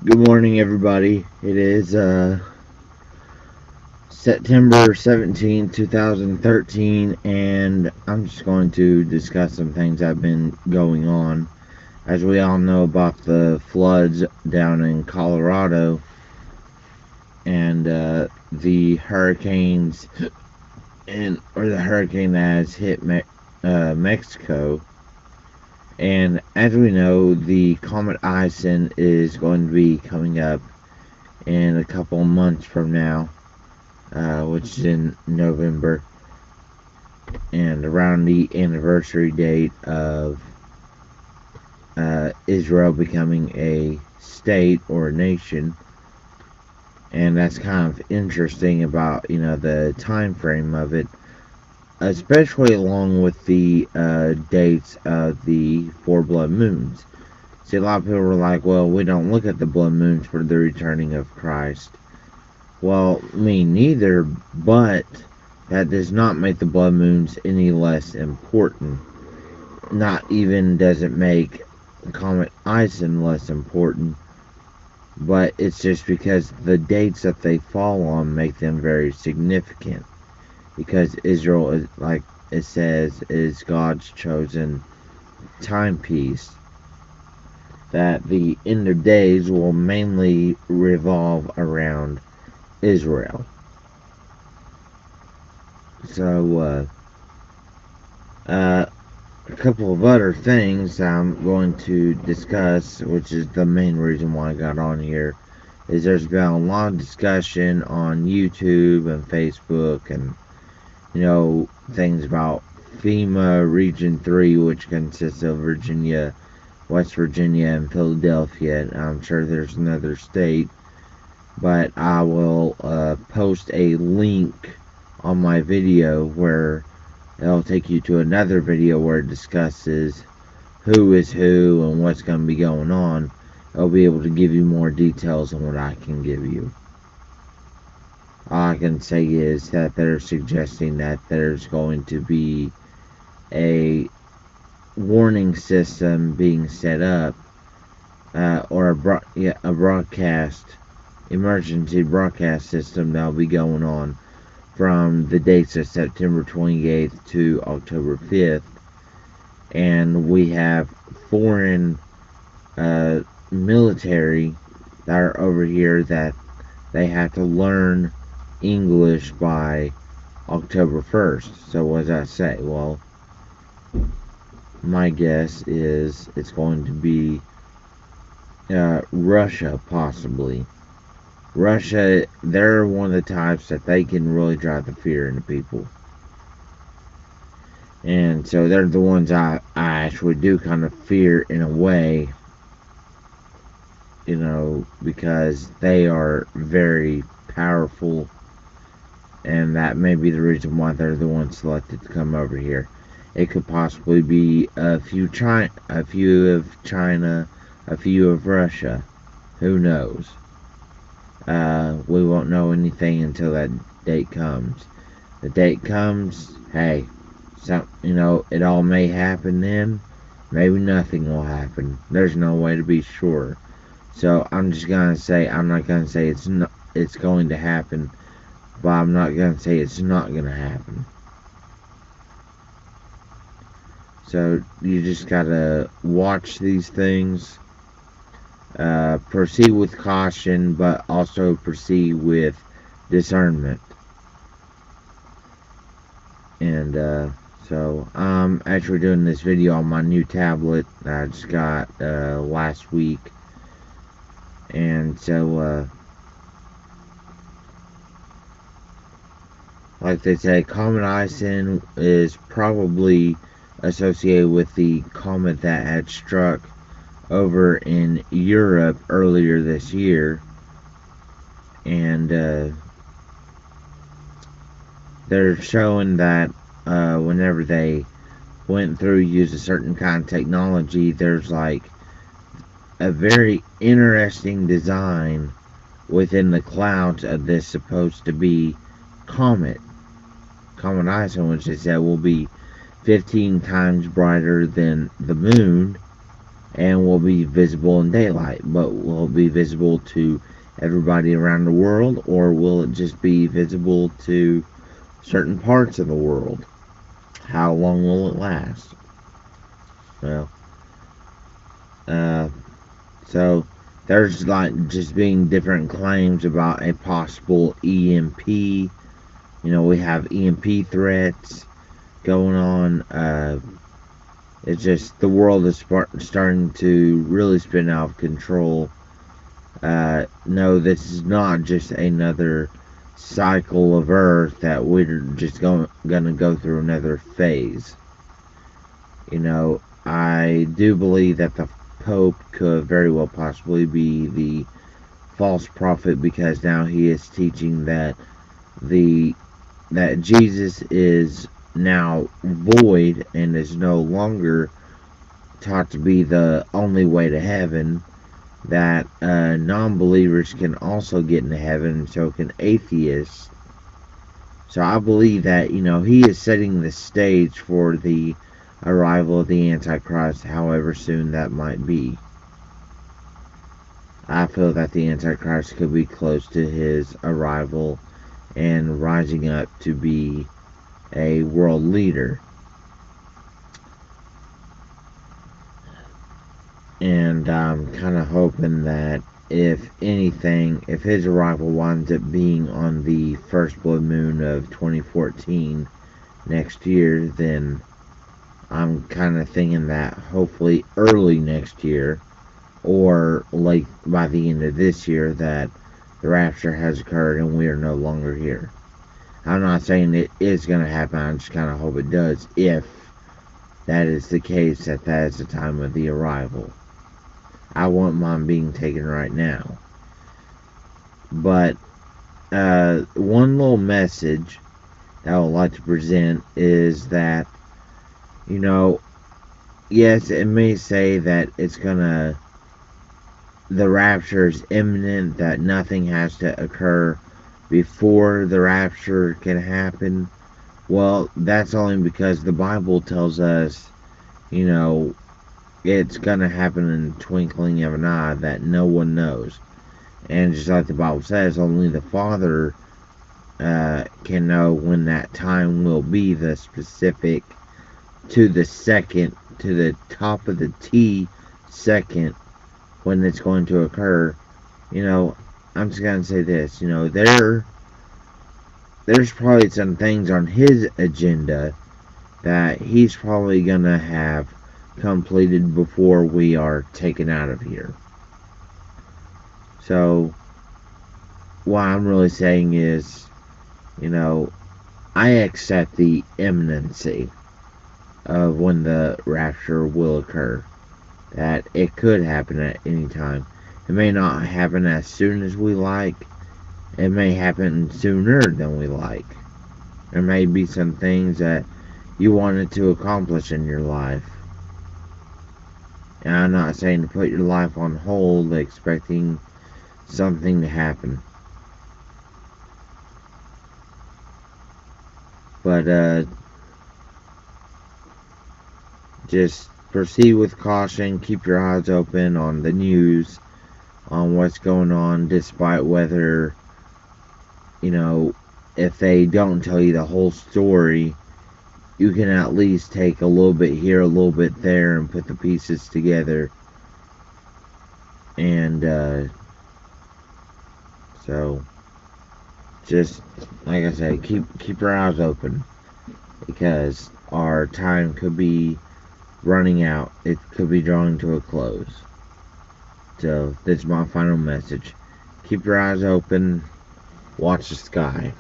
Good morning, everybody. It is September 17th, 2013, and I'm just going to discuss some things that have been going on. As we all know about the floods down in Colorado and the hurricanes, or the hurricane that has hit Mexico. And as we know, the comet Ison is going to be coming up in a couple of months from now, which is in November, and around the anniversary date of Israel becoming a state or a nation. And that's kind of interesting about the time frame of it, especially along with the dates of the four blood moons. See, a lot of people were like, well, we don't look at the blood moons for the returning of Christ. Well, me neither, but that does not make the blood moons any less important. Not even does it make Comet Ison less important, but it's just because the dates that they fall on make them very significant. Because Israel, is, like it says, is God's chosen timepiece. That the end of days will mainly revolve around Israel. So, a couple of other things I'm going to discuss, which is the main reason why I got on here, is there's been a lot of discussion on YouTube and Facebook and, things about FEMA Region 3, which consists of Virginia, West Virginia, and Philadelphia. And I'm sure there's another state, but I will post a link on my video where it'll take you to another video where it discusses who is who and what's going to be going on. I'll be able to give you more details than what I can give you. All I can say is that they're suggesting that there's going to be a warning system being set up, or a broadcast, emergency broadcast system that'll be going on from the dates of September 28th to October 5th. And we have foreign military that are over here that they have to learn English by October 1st. So what does that say? Well, my guess is it's going to be Russia, possibly. Russia, they're one of the types that they can really drive the fear into people. And so they're the ones I actually do kind of fear in a way, because they are very powerful, and that may be the reason why they're the ones selected to come over here. It could possibly be a few of China, a few of Russia. Who knows? We won't know anything until that date comes. The date comes, hey, it all may happen then. Maybe nothing will happen. There's no way to be sure. So I'm just gonna say, I'm not gonna say it's going to happen, but I'm not gonna say it's not gonna happen. So you just gotta watch these things. Proceed with caution, but also proceed with discernment. And so I'm actually doing this video on my new tablet that I just got last week. And so, like they say, Comet Ison is probably associated with the comet that had struck over in Europe earlier this year. And they're showing that whenever they went through use a certain kind of technology, there's like a very interesting design within the clouds of this supposed to be comet Ison, which they said will be 15 times brighter than the moon, and will be visible in daylight. But will it be visible to everybody around the world, or will it just be visible to certain parts of the world? How long will it last? Well, uh, so there's like just being different claims about a possible EMP. We have EMP threats going on. It's just the world is starting to really spin out of control. No, this is not just another cycle of Earth that we're just gonna go through another phase. I do believe that the Pope could very well possibly be the false prophet, because now he is teaching that Jesus is now void and is no longer taught to be the only way to heaven, that non-believers can also get into heaven, and so can atheists. So I believe that, he is setting the stage for the arrival of the Antichrist, however soon that might be. I feel that the Antichrist could be close to his arrival and rising up to be a world leader. And I'm kind of hoping that, if anything, if his arrival winds up being on the first blood moon of 2014 next year, then I'm kind of thinking that hopefully early next year, or late by the end of this year, that the rapture has occurred and we are no longer here. I'm not saying it is going to happen, I just kind of hope it does, if that is the case, that is the time of the arrival. I want mine being taken right now. But one little message that I would like to present is that, yes, it may say that the rapture is imminent, that nothing has to occur before the rapture can happen. Well, that's only because the Bible tells us, it's going to happen in the twinkling of an eye, that no one knows. And just like the Bible says, only the Father can know when that time will be, the specific, to the second, to the top of the T second, when it's going to occur. I'm just going to say this, there's probably some things on his agenda that he's probably going to have completed before we are taken out of here. So, what I'm really saying is, I accept the imminency of when the rapture will occur. That it could happen at any time. It may not happen as soon as we like. It may happen sooner than we like. There may be some things that you wanted to accomplish in your life. And I'm not saying to put your life on hold expecting something to happen. But just proceed with caution. Keep your eyes open on the news, on what's going on, despite whether, if they don't tell you the whole story, you can at least take a little bit here, a little bit there, and put the pieces together. And so, just like I said, keep your eyes open, because our time could be running out. It could be drawing to a close. So, this is my final message. Keep your eyes open. Watch the sky.